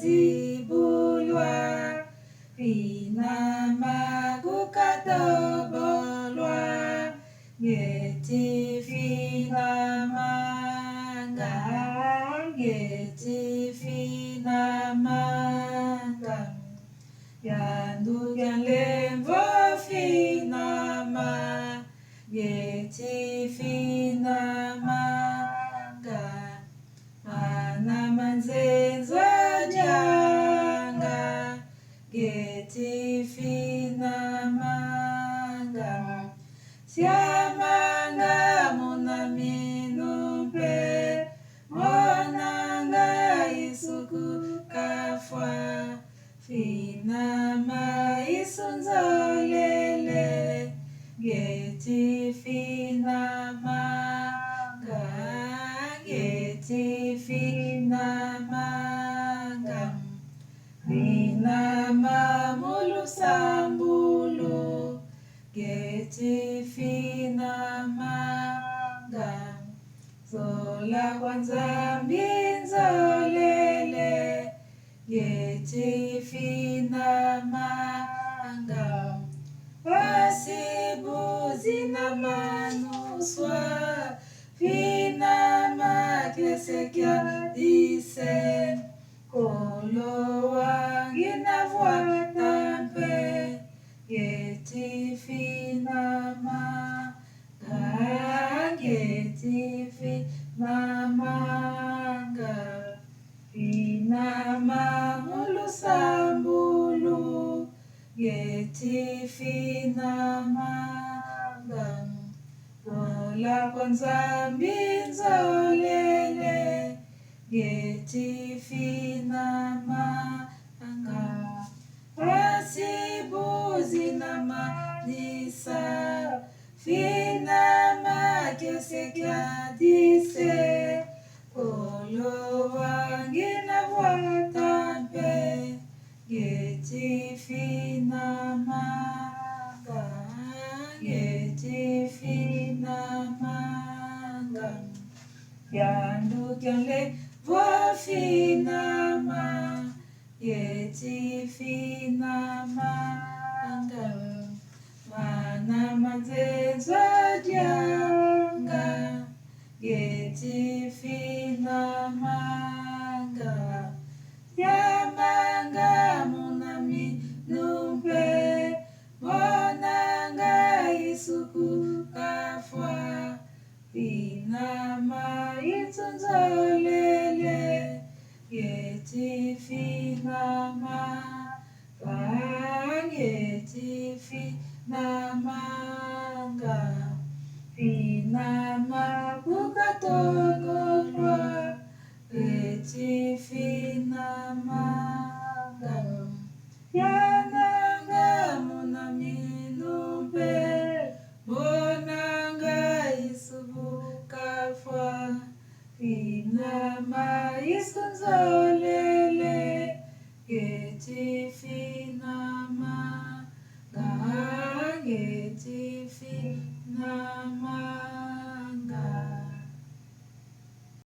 sibulwa Fina magukatobolwa Geti fina manga Geti fina manga Yandu yang lemvo fina ma Geti fina manga Mana manzenzo janga Geti fina manga Siamanga muna minumpe Monanga isuku kafwa Fina ma isunzolele Geti fina manga Geti fina manga Fina mamulu sambulu Geti fina manga Zola kwanza mbinzolele Geti fina manga Wasibu zina manuswa Fina maklesekia dise Kolo wangina vuatampe Geti fina manga Geti fina manga Fina mamulu sambulu Geti fina manga Ola kwanza mbinzolele Geti fina manga Wasibu zina manisa Fina makesekia dise Kolo wangina vuatampe Geti fina manga Geti fina manga Yandu kianle fina ma Geti fina manga Mana manzenzo janga Geti fina manga Yamanga munami numpe Monanga isuku kafwa Fina ma itunzolele Geti fina manga